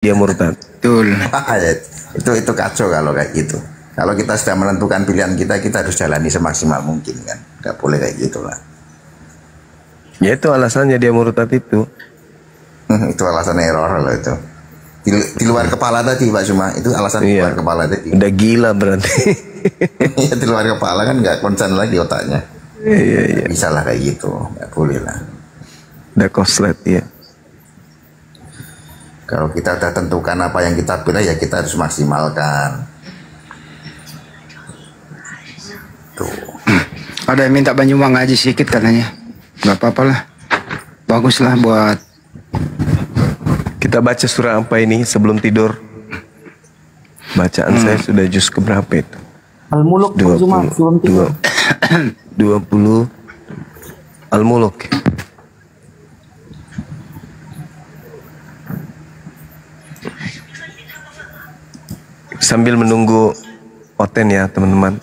dia murtad. Betul. Itu kacau kalau kayak gitu. Kalau kita sudah menentukan pilihan kita, kita harus jalani semaksimal mungkin kan. Nggak boleh kayak gitulah. Ya itu alasannya dia murtad itu. Itu alasan error loh itu. Di luar kepala tadi Pak Cuma, itu alasan di luar kepala tadi. Udah gila berarti. Ya, di luar kepala kan nggak konsen lagi otaknya. Iya. Bisa lah kayak gitu, nggak boleh lah. Udah koslet ya. Kalau kita udah tentukan apa yang kita pilih ya kita harus maksimalkan. Tuh. Ada yang minta Banyuwangi ngaji sedikit katanya. Gak apa-apa lah. Bagus lah buat. Kita baca surah apa ini sebelum tidur? Bacaan saya sudah juz keberapa itu? Al-Muluk 20 Al-Muluk. Sambil menunggu Oten ya teman-teman,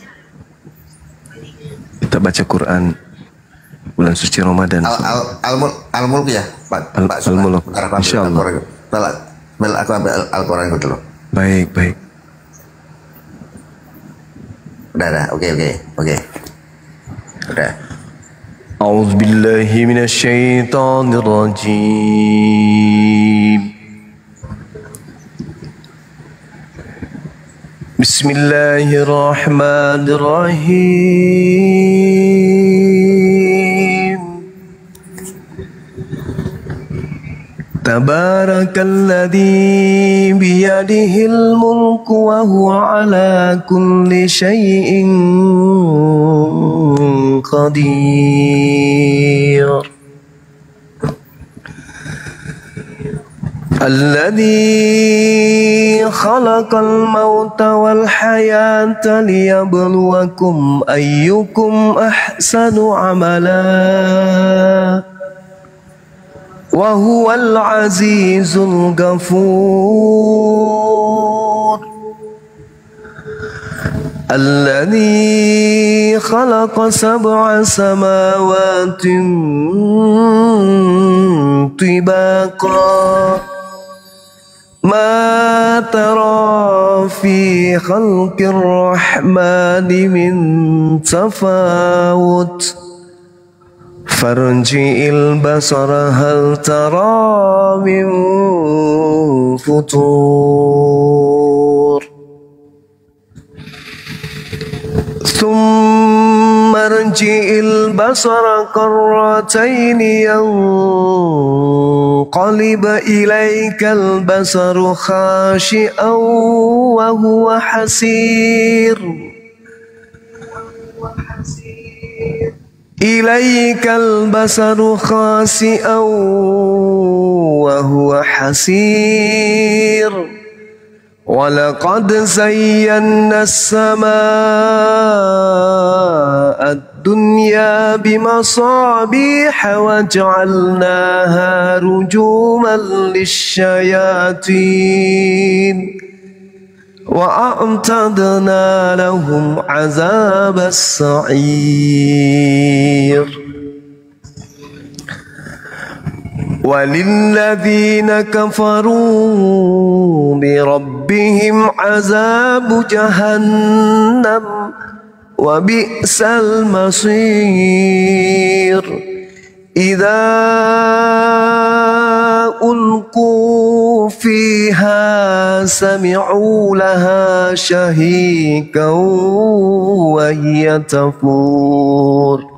kita baca Quran bulan suci Ramadan. Al-Mulk ya Pak. Al-Mulk. Insyaallah. Aku ambil Al-Quran dulu. Baik. Udah. Oke. Udah. A'udzu billahi minasyaitonir rajim. Bismillahirrahmanirrahim. Tabarakalladzi biyadihil mulku wa huwa ala kulli syai'in qadir. Alladzi khalaqal mauta wal hayata liyabluwakum ayyukum ahsanu amala wa huwal azizul ghafur. Alladzi khalaqa sab'a samawati tibaqa ما ترى في خلق الرحمن من تفاوت فارجع البصر هل ترى من فطور ثم ارجع البصر كرتين ينقلب إليك البصر خاشئا وهو حسير إليك البصر خاسئا وهو حسير ولقد زينا السماء الدنيا بمصابيح وجعلناها رجوما للشياطين وأعتدنا لهم عذاب السعير وللذين كفروا بربهم عذاب جهنم وبئس المصير إذا ألقوا فيها سمعوا لها شهيقا وهي تفور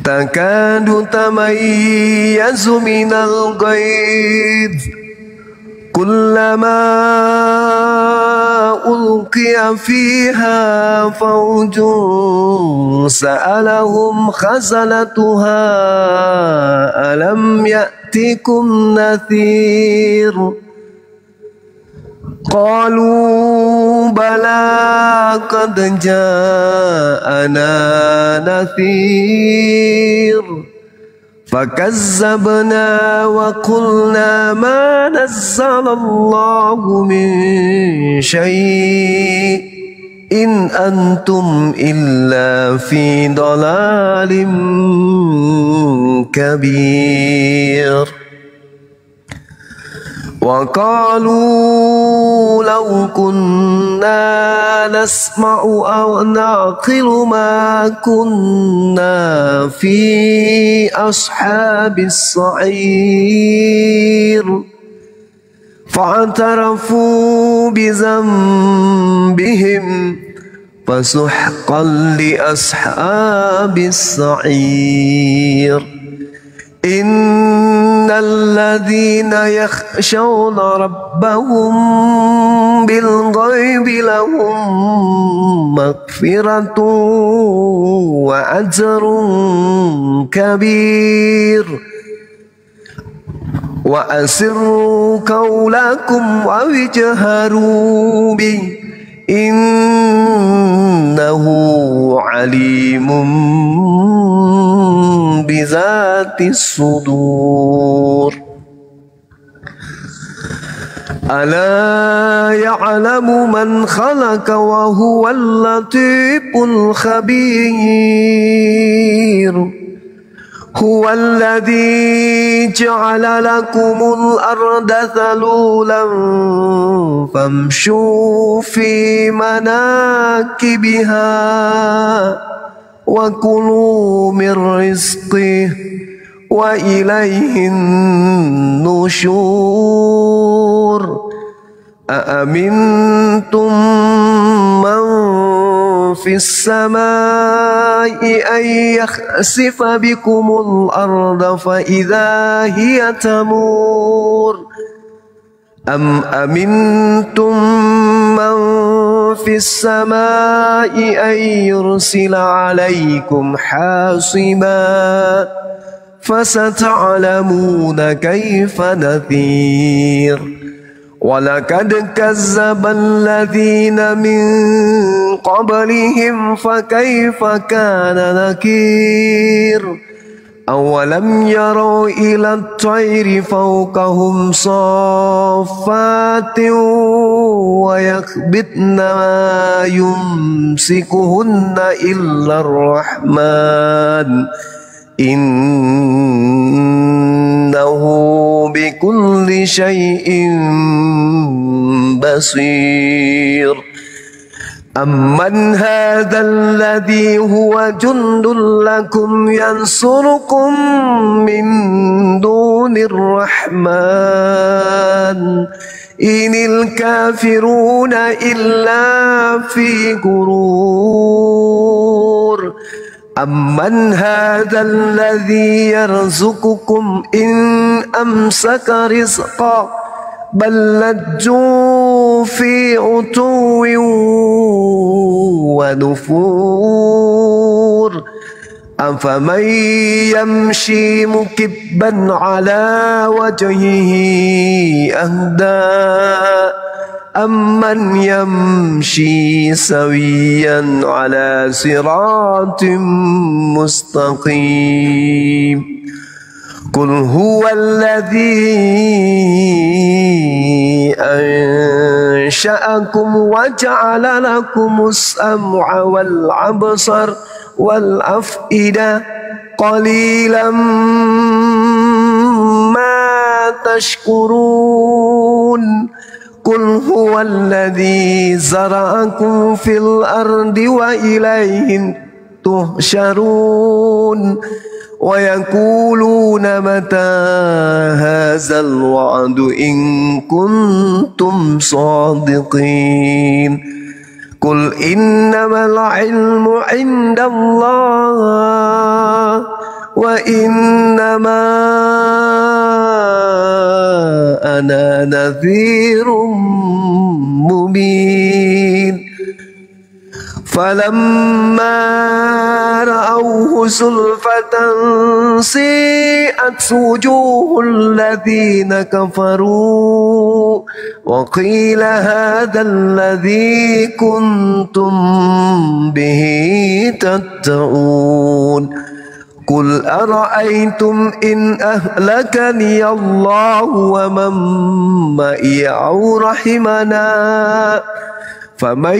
تكاد تميز من الغيظ كلما ألقي فيها فوج سألهم خزنتها ألم يأتكم نذير قالوا بلى قد جاءنا نذير فكذبنا وقلنا ما نزل الله من شيء إن أنتم إلا في ضلال كبير وقالوا لو كنا نسمع أو نعقل ما كنا في أصحاب السعير فاعترفوا بذنبهم فسحقا لأصحاب السعير إن الذين يخشون ربهم بالغيب لهم مغفرة وأجر كبير وأسروا قولكم أو اجهروا به إنه عليم بذات الصدور ألا يعلم من خلق وهو اللطيف الخبير هو الذي جعل لكم الأرض ذلولا فامشوا في مناكبها وكلوا من رزقه وإليه النشور أأمنتم من في السماء أن يخسف بكم الأرض فإذا هي تمور أم أمنتم من في السماء أن يرسل عليكم حاصبا فستعلمون كيف نذير ولقد كذب الذين من قبلهم فكيف كان نكير أولم يروا إلى الطير فوقهم صافات ويخبطن ما يمسكهن إلا الرحمن إنه بكل شيء بصير أمن هذا الذي هو جند لكم ينصركم من دون الرحمن إن الكافرون إلا في غرور أمن هذا الذي يرزقكم إن أمسك رزقا بل لجوا في عتو ونفور أفمن يمشي مكبا على وجهه أهدى أمن يمشي سويا على صراط مستقيم قل هو الذي أنشأكم وجعل لكم السمع والأبصار والأفئدة قليلا ما تشكرون قل هو الذي زرعكم في الأرض وإليه تحشرون ويقولون متى هذا الوعد إن كنتم صادقين قل إنما العلم عند الله وإنما أنا نذير مبين فلما رأوه زلفة سيئت وجوه الذين كفروا وقيل هذا الذي كنتم به تدعون قل أرأيتم إن أهلكني الله ومن معي أو رحمنا فمن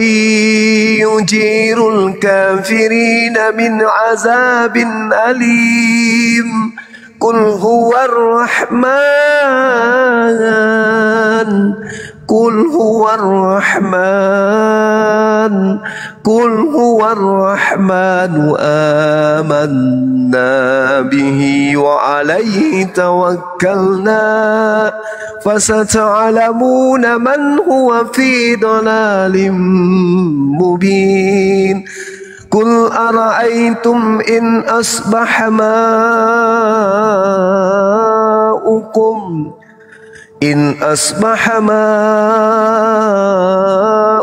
يجير الكافرين من عذاب أليم قل هو الرحمن قل هو الرحمن آمنا به وعليه توكلنا فستعلمون من هو في ضلال مبين قل أرأيتم إن أصبح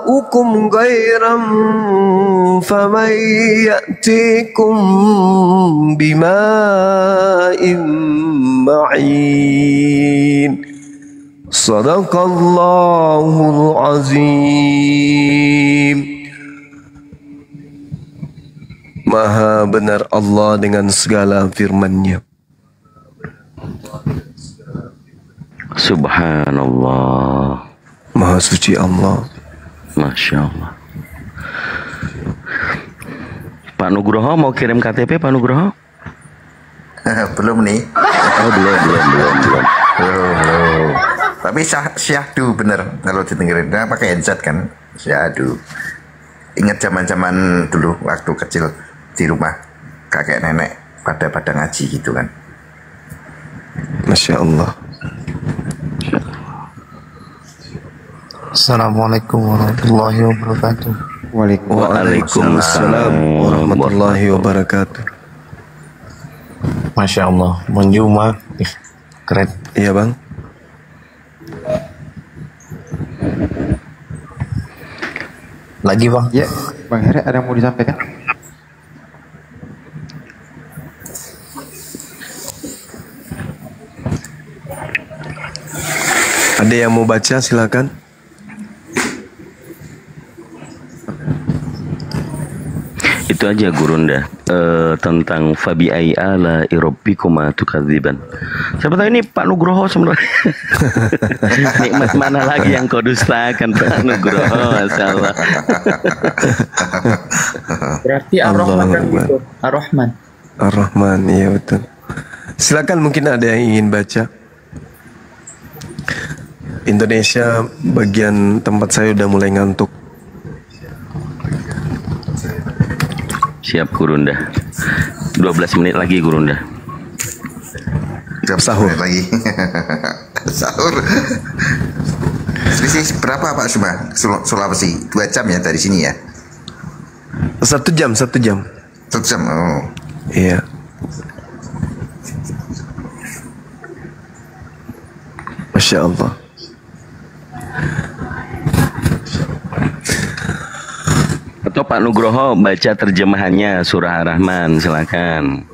ماؤكم غيرا فمن يأتيكم بماء معين صدق الله العظيم. Maha benar Allah dengan segala firman-Nya. Subhanallah. Maha suci Allah. Masya Allah. Pak Nugroho mau kirim KTP, Pak Nugroho? Belum nih. Oh, belum. Belum. Tapi syahdu bener kalau didengerin. Nah, pakai headset kan? Syahdu. Ingat zaman-zaman dulu waktu kecil di rumah kakek nenek pada ngaji gitu kan. Masya Allah. Assalamualaikum warahmatullahi wabarakatuh. Waalaikumsalam warahmatullahi wabarakatuh. Masya Allah, Monjuma, keren. Iya bang. Lagi bang? Ya, Bang Heri ada yang mau disampaikan? Ada yang mau baca silakan. Itu aja Gurunda, tentang fabi ai ala rabbikuma tukadziban. Siapa tahu ini Pak Nugroho sebenarnya. Nikmat mana lagi yang kau dustakan Pak Nugroho, masyaallah. Berarti Ar-Rahman kan gitu. Ar-Rahman. Ar-Rahman, iya betul. Silakan, mungkin ada yang ingin baca. Indonesia bagian tempat saya udah mulai ngantuk. Siap Gurunda. 12 menit lagi Gurunda. Sahur lagi. Sahur. Selisih berapa Pak Suma? Sulawesi 2 jam ya dari sini ya? 1 jam. 1 jam. Oh. Iya. Masya Allah. Atau Pak Nugroho baca terjemahannya surah Ar-Rahman, silakan.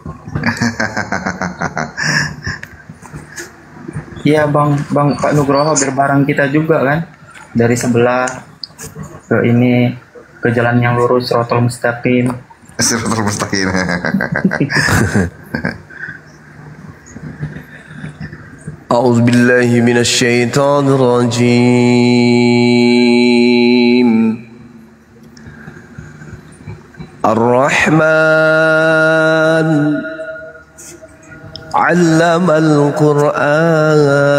Iya bang Pak Nugroho berbarang kita juga kan, dari sebelah ke ini, ke jalan yang lurus, Shiratal Mustaqim. Shiratal Mustaqim. A'udzu billahi minasy syaithanir rajim. Ar-Rahman 'allamal Qur'an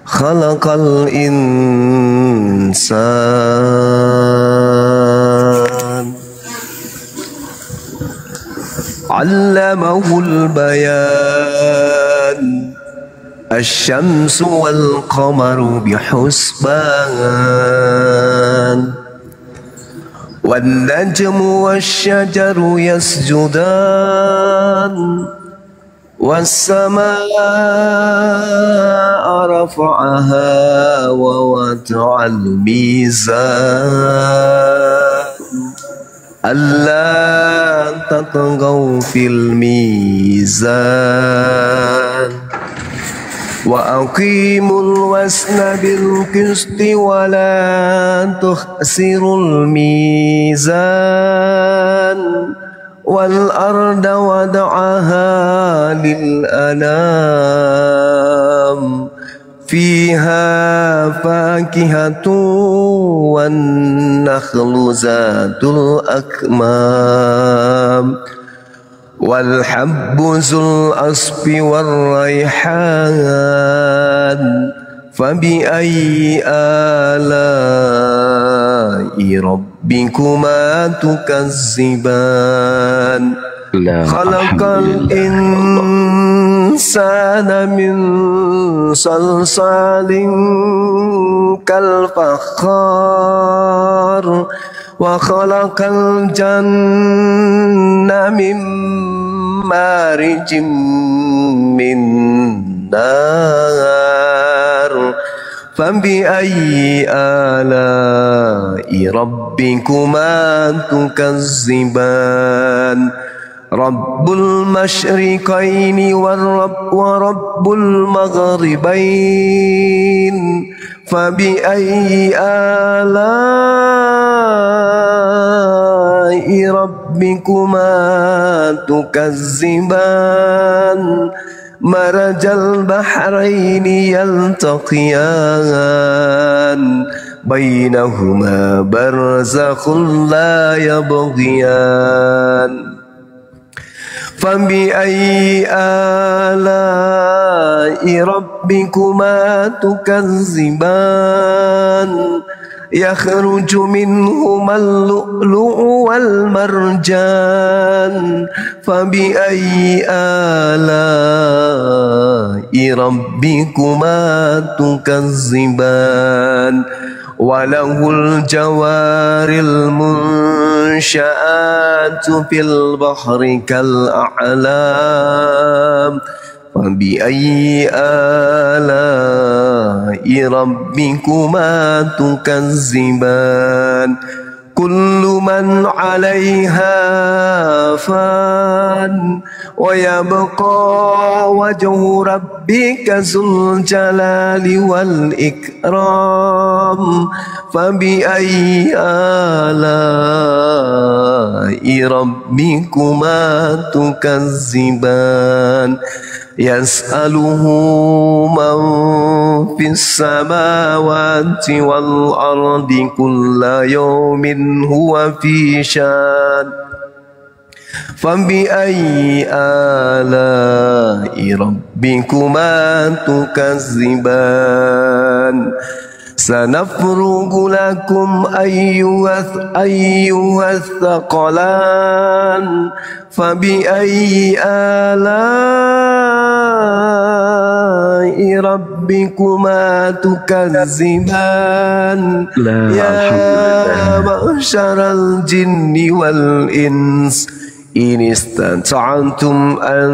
khalaqal insan 'allamahul bayan asy-syamsu wal qamaru bihusban والنجم والشجر يسجدان والسماء رفعها ووضع الميزان ألا تطغوا في الميزان وأقيموا الوزن بالقسط ولا تخسروا الميزان والأرض وضعها للأنام فيها فاكهة والنخل ذات الأكمام والحب ذو العصف والريحان فبأي آلاء ربكما تكذبان خلق الإنسان من صلصال كالفخار وخلق الجنة من مارج من نار فبأي آلاء ربكما تكذبان رب المشرقين ورب المغربين فبأي آلاء ربكما تكذبان مرج البحرين يلتقيان بينهما برزخ لا يبغيان فبأي آلاء ربكما تكذبان يخرج منهما اللؤلؤ والمرجان فبأي آلاء ربكما تكذبان وله الجوار المنشآت في البحر كالأعلام فبأي آلاء ربكما تكذبان كل من عليها فان ويبقى وجه ربك ذو الجلال والإكرام فبأي آلاء ربكما تكذبان يسأله من في السماوات والأرض كل يوم هو في شان فبأي آلاء ربكما تكذبان سنفرغ لكم أيها الثقلان فبأي آلاء ربكما تكذبان يا معشر الجن والإنس إن استطعتم أن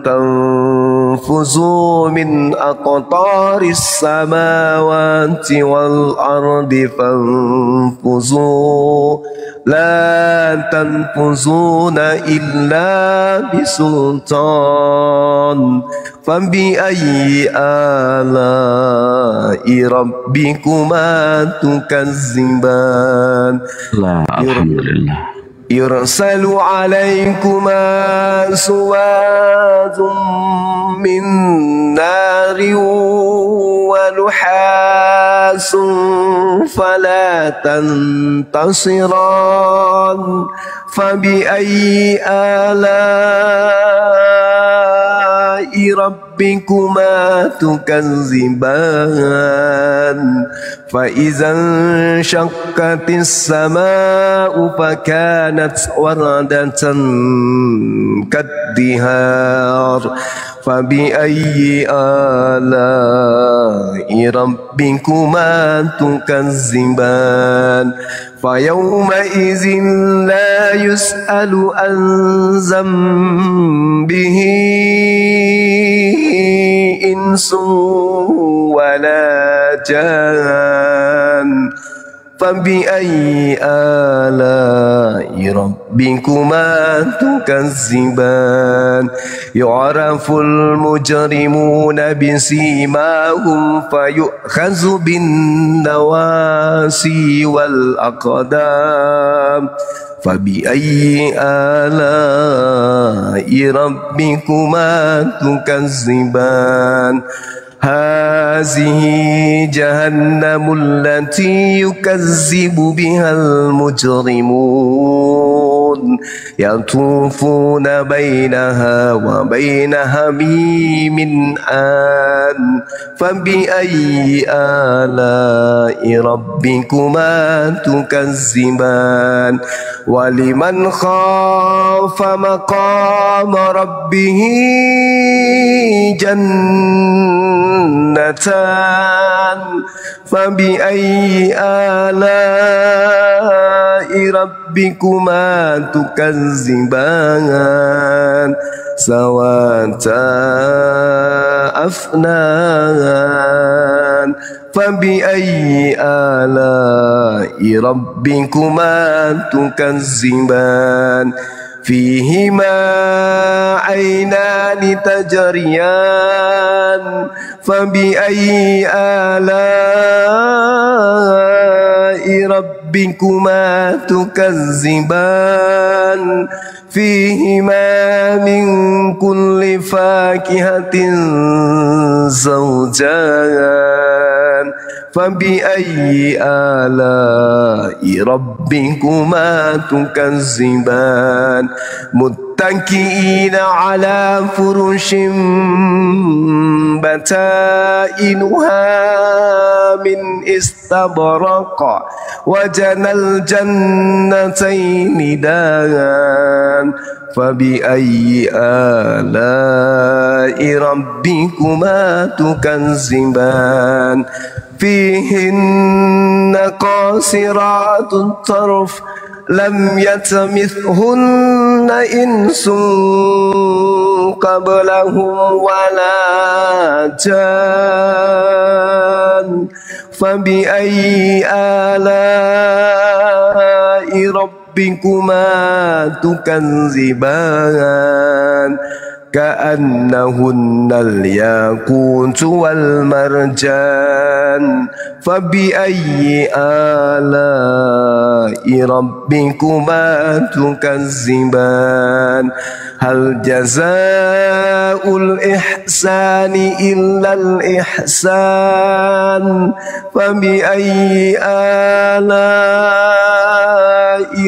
تنفذوا من أقطار السماوات والأرض فانفذوا لا تنفذون إلا بسلطان فبأي آلاء ربكما تكذبان الحمد لله يرسل عليكما سواد من نار ونحاس فلا تنتصران فبأي آلاء ربكما تكذبان فإذا انشقت السماء فكانت وردة كالدهار فبأي آلاء ربكما تكذبان فيومئذ لا يسأل عن ذنبه إنس ولا جان فبأي آلاء ربكما تكذبان يعرف المجرمون بسيماهم فيؤخذ بالنواسي والأقدام فبأي آلاء ربكما تكذبان هذه جهنم التي يكذب بها المجرمون يطوفون بينها وبين حميم آن فبأي آلاء ربكما تكذبان ولمن خاف مقام ربه جنتان فبأي آلاء ربكما تكذبان سواتا أفنان فبأي آلاء ربكما تكذبان فيهما عينان تجريان فبأي آلاء ربكما تكذبان فيهما من كل فاكهة زوجان فبأي آلاء ربكما تكذبان متكئين على فرش بطائنها من استبرق وجنى الجنتين دان فبأي آلاء ربكما تكذبان فيهن قاصرات الطرف لم يطمثهن إنس قبلهم ولا جان فبأي آلاء ربكما تكذبان كأنهن الياقوت والمرجان فبأي آلاء ربكما تكذبان هل جزاء الإحسان إلا الإحسان فبأي آلاء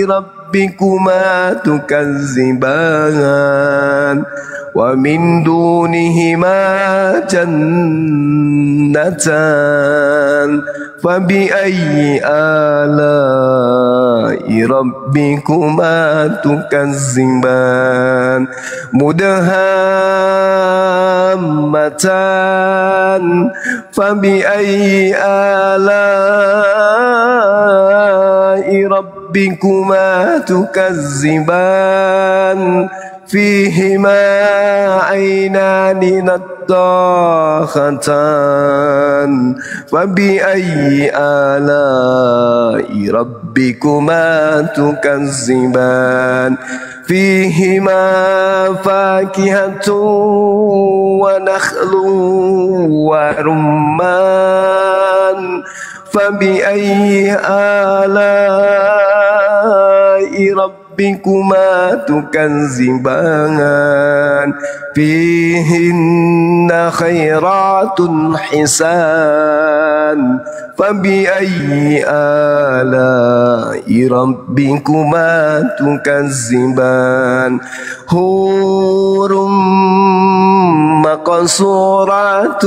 ربكما تكذبان ومن دونهما جنتان فبأي آلاء ربكما تكذبان مدهامتان فبأي آلاء ربكما تكذبان فيهما عينان نضاختان فبأي آلاء ربكما تكذبان فيهما فاكهة ونخل ورمان فبأي آلاء ربكما تكذبان فيهن خيرات حسان فبأي آلاء ربكما تكذبان حور مقصورات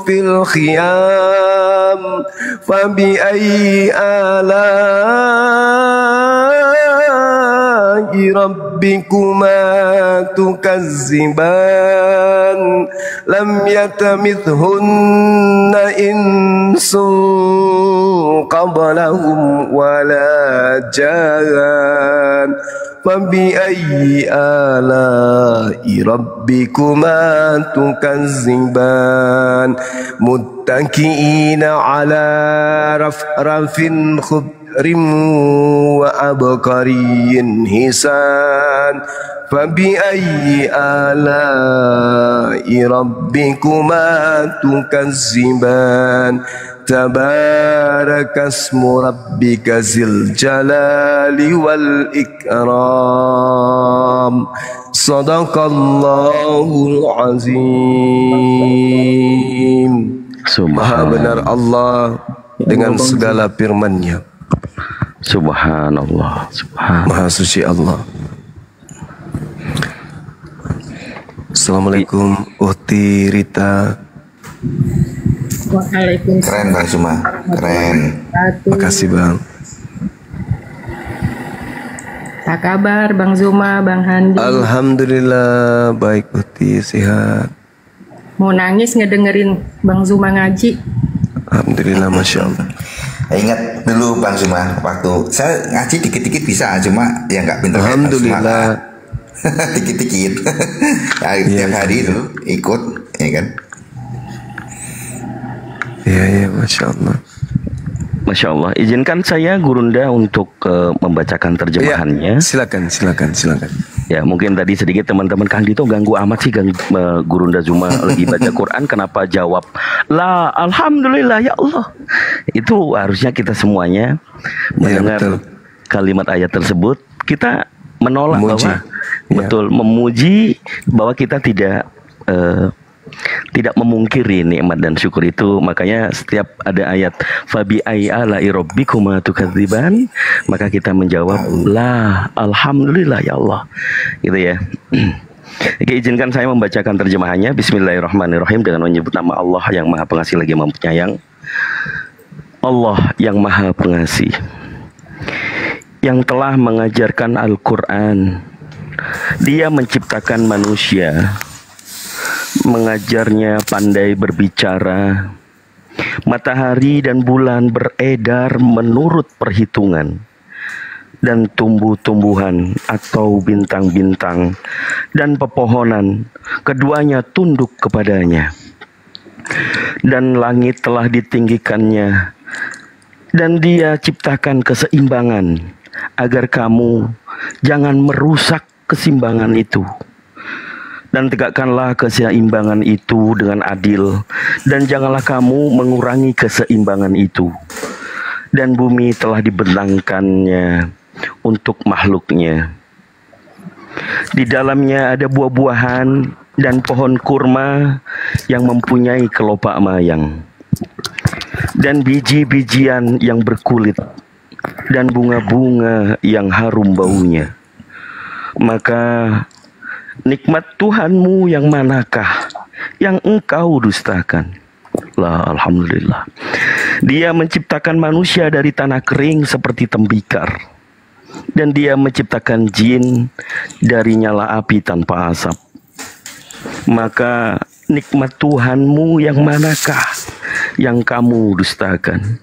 في الخيام فبأي آلاء ربكما تكذبان لم يطمثهن إنس قبلهم ولا جان فبأي آلاء ربكما تكذبان متكئين على رفرف خضر وعبقري حسان فبأي آلاء ربكما تكذبان تبارك اسم ربك ذي الجلال والإكرام Sadaqallahul azim. Maha benar Allah dengan segala firman-Nya. Subhanallah. Subhanallah. Maha suci Allah. Assalamualaikum Uhti Rita. Waalaikumsalam. Keren Bang Zuma, keren. Makasih Bang. Apa kabar Bang Zuma, Bang Handi? Alhamdulillah baik Uhti, sehat. Mau nangis ngedengerin Bang Zuma ngaji? Alhamdulillah, Masya Allah. Ingat dulu Bang Zuma, waktu saya ngaji dikit-dikit bisa, cuma ya nggak pintar. Alhamdulillah. Dikit-dikit. Tiap hari itu ikut, ya kan? Iya, Masya Allah. Masya Allah. Izinkan saya Gurunda untuk membacakan terjemahannya. Ya, silakan. Ya, mungkin tadi sedikit teman-teman Kang Dito ganggu amat sih Gurunda Zuma lagi baca Quran, kenapa jawab lah alhamdulillah ya Allah. Itu harusnya kita semuanya mendengar kalimat ayat tersebut, kita menolak memuji. bahwa betul memuji bahwa kita tidak memungkiri nikmat dan syukur itu. Makanya setiap ada ayat fabi ayyi ala'i rabbikuma tukadziban, maka kita menjawab lah alhamdulillah ya Allah, gitu ya. Oke, izinkan saya membacakan terjemahannya. Bismillahirrahmanirrahim, dengan menyebut nama Allah yang Maha Pengasih lagi Maha Penyayang. Allah yang Maha Pengasih, yang telah mengajarkan Al-Quran. Dia menciptakan manusia, mengajarnya pandai berbicara. Matahari dan bulan beredar menurut perhitungan, dan tumbuh-tumbuhan atau bintang-bintang dan pepohonan, keduanya tunduk kepadanya. Dan langit telah ditinggikannya, dan Dia ciptakan keseimbangan agar kamu jangan merusak keseimbangan itu. Dan tegakkanlah keseimbangan itu dengan adil, dan janganlah kamu mengurangi keseimbangan itu. Dan bumi telah dibentangkannya untuk makhluknya. Di dalamnya ada buah-buahan dan pohon kurma yang mempunyai kelopak mayang, dan biji-bijian yang berkulit, dan bunga-bunga yang harum baunya. Maka nikmat Tuhanmu yang manakah yang engkau dustakan? Lah, alhamdulillah. Dia menciptakan manusia dari tanah kering seperti tembikar, dan Dia menciptakan jin dari nyala api tanpa asap. Maka nikmat Tuhanmu yang manakah yang kamu dustakan?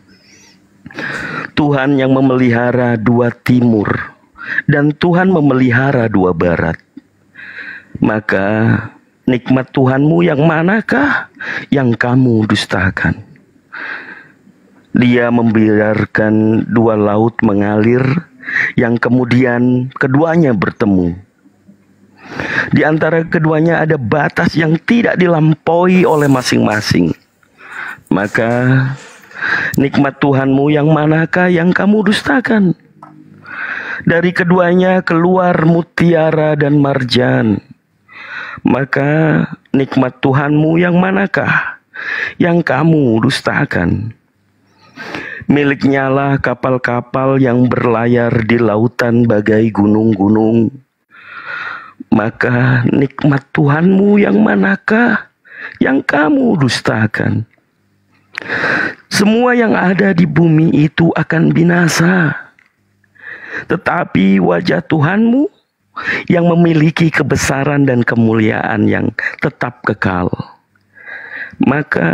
Tuhan yang memelihara dua timur, dan Tuhan memelihara dua barat. Maka nikmat Tuhanmu yang manakah yang kamu dustakan? Dia membiarkan dua laut mengalir, yang kemudian keduanya bertemu. Di antara keduanya ada batas yang tidak dilampaui oleh masing-masing. Maka nikmat Tuhanmu yang manakah yang kamu dustakan? Dari keduanya keluar mutiara dan marjan. Maka nikmat Tuhanmu yang manakah yang kamu dustakan? Miliknya lah kapal-kapal yang berlayar di lautan bagai gunung-gunung. Maka nikmat Tuhanmu yang manakah yang kamu dustakan? Semua yang ada di bumi itu akan binasa, tetapi wajah Tuhanmu yang memiliki kebesaran dan kemuliaan yang tetap kekal. Maka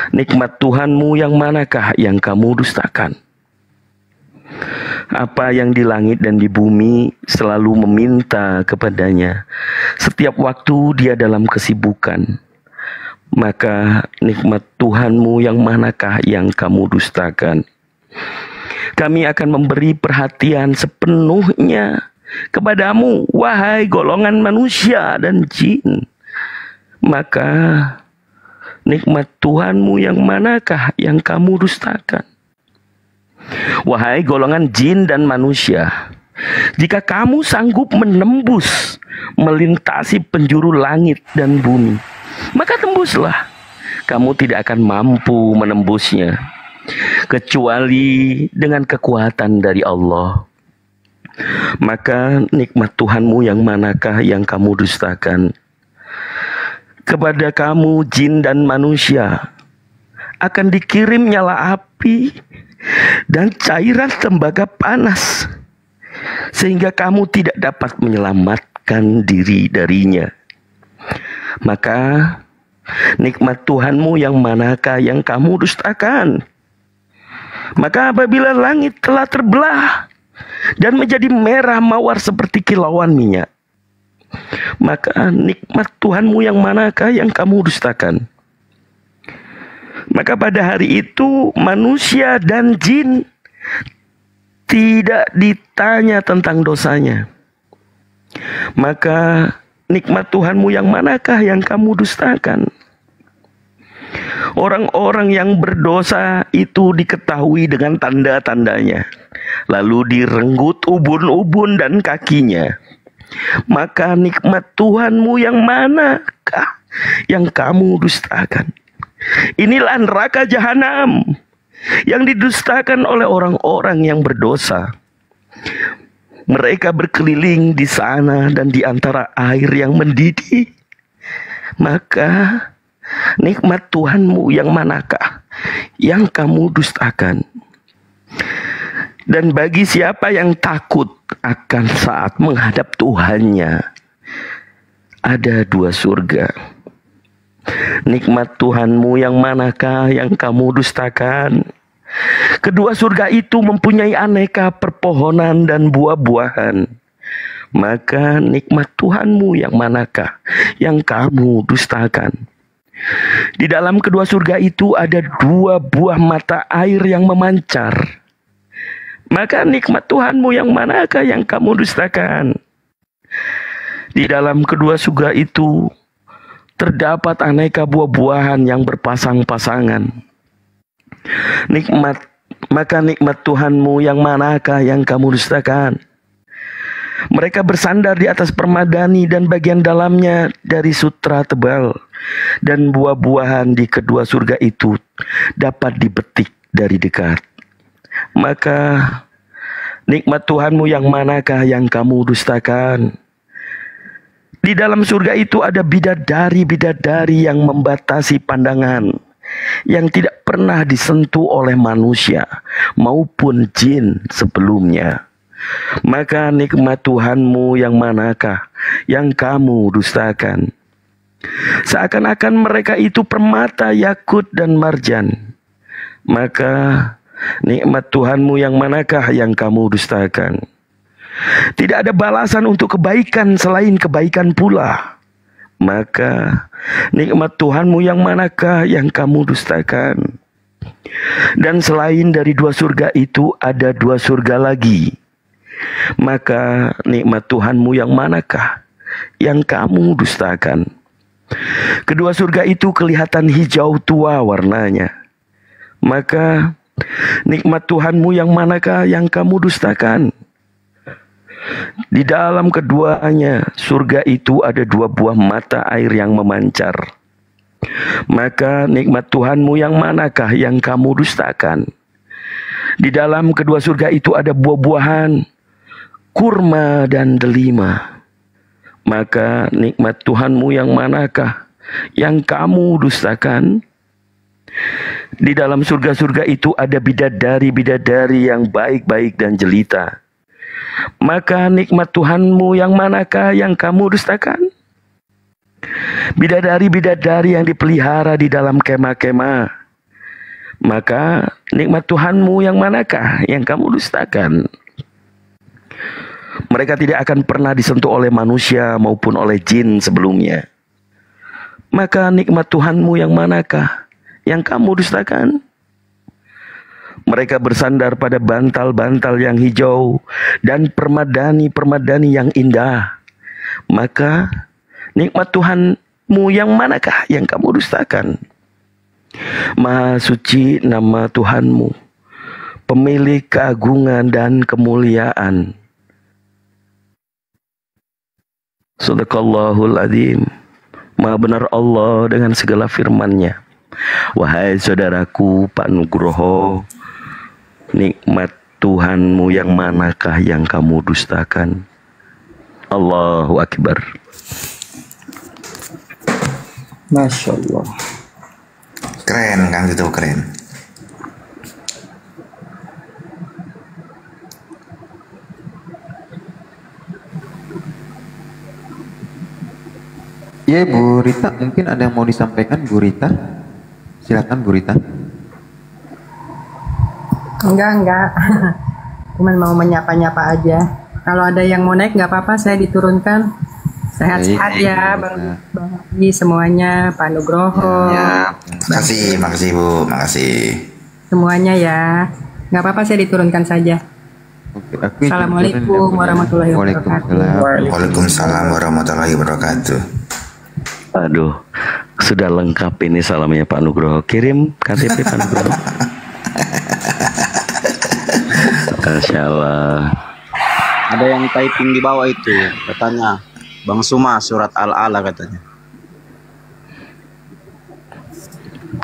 nikmat Tuhanmu yang manakah yang kamu dustakan? Apa yang di langit dan di bumi selalu meminta kepadanya. Setiap waktu dia dalam kesibukan. Maka nikmat Tuhanmu yang manakah yang kamu dustakan? Kami akan memberi perhatian sepenuhnya kepadamu, wahai golongan manusia dan jin. Maka nikmat Tuhanmu yang manakah yang kamu dustakan? Wahai golongan jin dan manusia, jika kamu sanggup menembus, melintasi penjuru langit dan bumi, maka tembuslah. Kamu tidak akan mampu menembusnya, kecuali dengan kekuatan dari Allah. Maka nikmat Tuhanmu yang manakah yang kamu dustakan? Kepada kamu jin dan manusia akan dikirim nyala api dan cairan tembaga panas, sehingga kamu tidak dapat menyelamatkan diri darinya. Maka nikmat Tuhanmu yang manakah yang kamu dustakan? Maka apabila langit telah terbelah dan menjadi merah mawar seperti kilauan minyak, maka nikmat Tuhanmu yang manakah yang kamu dustakan? Maka pada hari itu manusia dan jin tidak ditanya tentang dosanya. Maka nikmat Tuhanmu yang manakah yang kamu dustakan? Orang-orang yang berdosa itu diketahui dengan tanda-tandanya, lalu direnggut ubun-ubun dan kakinya. Maka nikmat Tuhanmu yang manakah yang kamu dustakan? Inilah neraka jahanam yang didustakan oleh orang-orang yang berdosa. Mereka berkeliling di sana dan di antara air yang mendidih. Maka nikmat Tuhanmu yang manakah yang kamu dustakan? Dan bagi siapa yang takut akan saat menghadap Tuhannya, ada dua surga. Nikmat Tuhanmu yang manakah yang kamu dustakan? Kedua surga itu mempunyai aneka perpohonan dan buah-buahan. Maka nikmat Tuhanmu yang manakah yang kamu dustakan? Di dalam kedua surga itu ada dua buah mata air yang memancar. Maka nikmat Tuhanmu yang manakah yang kamu dustakan? Di dalam kedua surga itu terdapat aneka buah-buahan yang berpasang-pasangan. Maka nikmat Tuhanmu yang manakah yang kamu dustakan? Mereka bersandar di atas permadani dan bagian dalamnya dari sutra tebal. Dan buah-buahan di kedua surga itu dapat dipetik dari dekat. Maka nikmat Tuhanmu yang manakah yang kamu dustakan? Di dalam surga itu ada bidadari-bidadari yang membatasi pandangan, yang tidak pernah disentuh oleh manusia maupun jin sebelumnya. Maka nikmat Tuhanmu yang manakah yang kamu dustakan? Seakan-akan mereka itu permata, yakut, dan marjan. Maka nikmat Tuhanmu yang manakah yang kamu dustakan? Tidak ada balasan untuk kebaikan selain kebaikan pula. Maka nikmat Tuhanmu yang manakah yang kamu dustakan? Dan selain dari dua surga itu ada dua surga lagi. Maka nikmat Tuhanmu yang manakah yang kamu dustakan? Kedua surga itu kelihatan hijau tua warnanya. Maka nikmat Tuhanmu yang manakah yang kamu dustakan? Di dalam keduanya surga itu ada dua buah mata air yang memancar. Maka nikmat Tuhanmu yang manakah yang kamu dustakan? Di dalam kedua surga itu ada buah-buahan, kurma dan delima. Maka nikmat Tuhanmu yang manakah yang kamu dustakan? Di dalam surga-surga itu ada bidadari-bidadari yang baik-baik dan jelita. Maka nikmat Tuhanmu yang manakah yang kamu dustakan? Bidadari-bidadari yang dipelihara di dalam kemah-kemah. Maka nikmat Tuhanmu yang manakah yang kamu dustakan? Mereka tidak akan pernah disentuh oleh manusia maupun oleh jin sebelumnya. Maka nikmat Tuhanmu yang manakah yang kamu dustakan? Mereka bersandar pada bantal-bantal yang hijau dan permadani-permadani yang indah. Maka nikmat Tuhanmu yang manakah yang kamu dustakan? Maha suci nama Tuhanmu, pemilik keagungan dan kemuliaan. Sadaqallahul adzim. Maha benar Allah dengan segala firman-Nya. Wahai saudaraku Pak Nugroho, nikmat Tuhanmu yang manakah yang kamu dustakan? Allahu Akbar. Masya Allah. Keren kan itu, keren. Iya Bu Rita, mungkin ada yang mau disampaikan Bu Rita? Silakan Bu Rita. Enggak. Cuman mau menyapa-nyapa aja. Kalau ada yang mau naik nggak apa-apa, saya diturunkan. Sehat-sehat ya, Bang Haji semuanya, Pak Nugroho. Ya, makasih Bu, makasih. Semuanya ya. Nggak apa-apa, saya diturunkan saja. Oke, Assalamualaikum warahmatullahi wabarakatuh. Waalaikumsalam warahmatullahi wabarakatuh. Aduh, sudah lengkap ini salamnya Pak Nugroho. Kirim KTP Pak Nugroho. Masya Allah. Ada yang typing di bawah itu, katanya Bang Suma surat Al-Ala katanya.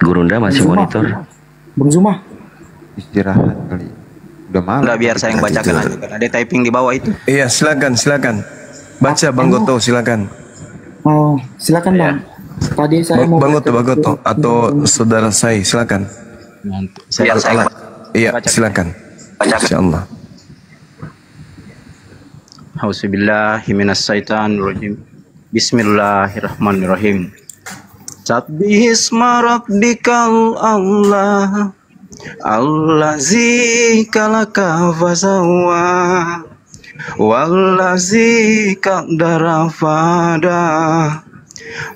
Gurunda masih monitor. Bang Zuma. Istirahat kali. Udah malam. Enggak, biar saya yang bacakan aja kan. Ada typing di bawah itu. Iya, silakan. Baca Bang Goto, silakan. Oh, silakan Bang. Tadi saya mau Bang Goto atau saudara saya, silakan. Biar saya Iya, silakan. Insyaallah. Auzubillahi minasyaitonirrajim. Bismillahirrahmanirrahim. Sabbihisma rabbikal a'la allazi kalaka fasawwa wallazi qaddara fada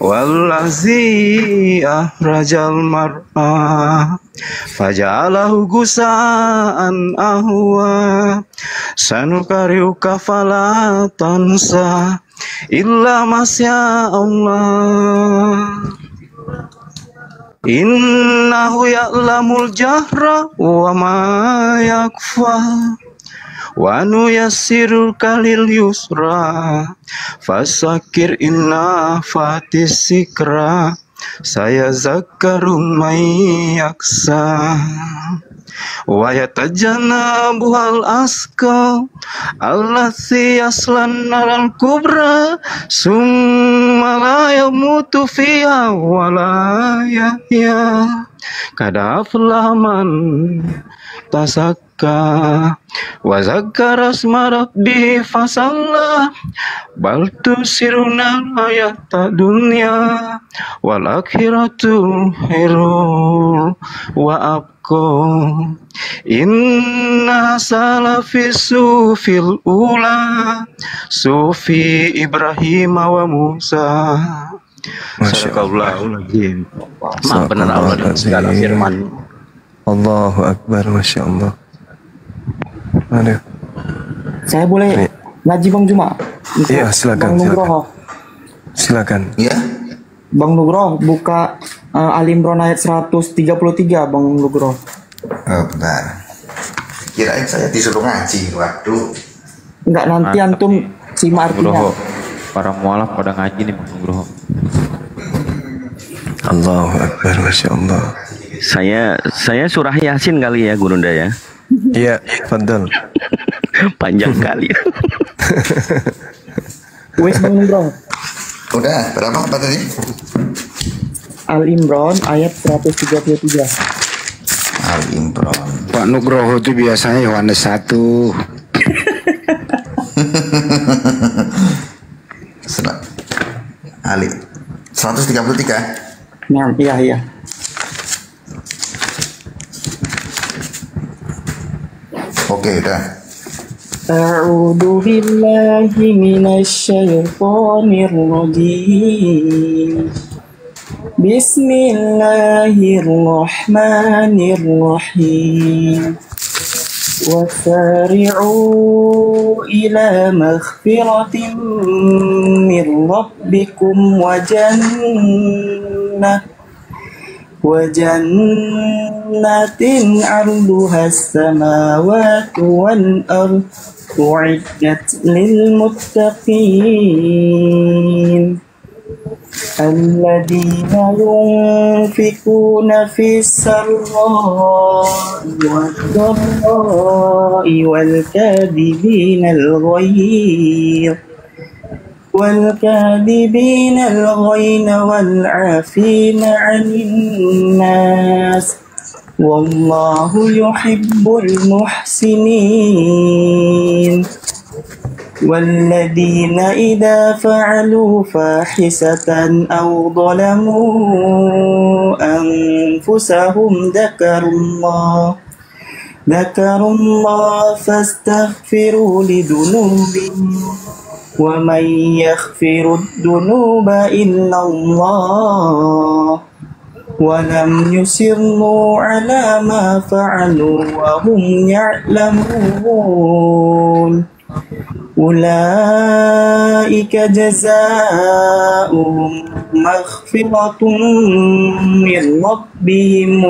wallazi akhrajal mar'a faja'alahu gusa'an ahwa sanukariuka fala tansa illa masya Allah innahu ya'lamul jahra wa ma yakfa wa nuyassiruka lil yusra fasakir inna fatis sikra saya zakaru may yaksa wa yatajannabuhal aska allati yaslan naral kubra summa la yamutu fiha wa la yahya kada aflaha man tasakka wa zakara asma rabbih fasalla bal tusiruna hayata dunya wal akhiratu khairun wa abqa inna salafi sufil ula sufi Ibrahim wa Musa. Sadaqallahul adzim. Maha benar Allah dengan segala firman. Allahu Akbar, Masya Allah. Aduh. Saya boleh ngaji Bang Juma? Iya, silakan. Bang Nugroho. Silakan. Iya. Bang Nugroho buka Al Imran ayat 133 Bang Nugroho. Oh, bentar. Kirain saya disuruh ngaji. Waduh. Enggak, nanti antum simak artinya. Para mualaf pada ngaji nih Bang Nugroho. Allahu Akbar, Masya Allah. Saya surah Yasin kali ya Gurunda ya. Iya, fadal. Panjang kali. Wes Bang Nugroho. Udah, berapa apa tadi? Al Imran ayat 133. Al Imran. Pak Nugroho itu biasanya Yohanes 1. Ali 133. Nah, iya. Oke, udah. A'udzu billahi minasyaitonir rajim. Bismillahirrahmanirrahim. Wasari'u ila maghfiratin min rabbikum wa وجنات عرضها السماوات والأرض أعدت للمتقين الذين ينفقون في السراء والضراء والكاذبين الغيظ والعافين عن الناس والله يحب المحسنين والذين إذا فعلوا فاحشة أو ظلموا أنفسهم ذكروا الله فاستغفروا لذنوبهم ومن يغفر الذنوب إلا الله ولم يصروا على ما فعلوا وهم يعلمون أولئك جزاؤهم مغفرة من ربهم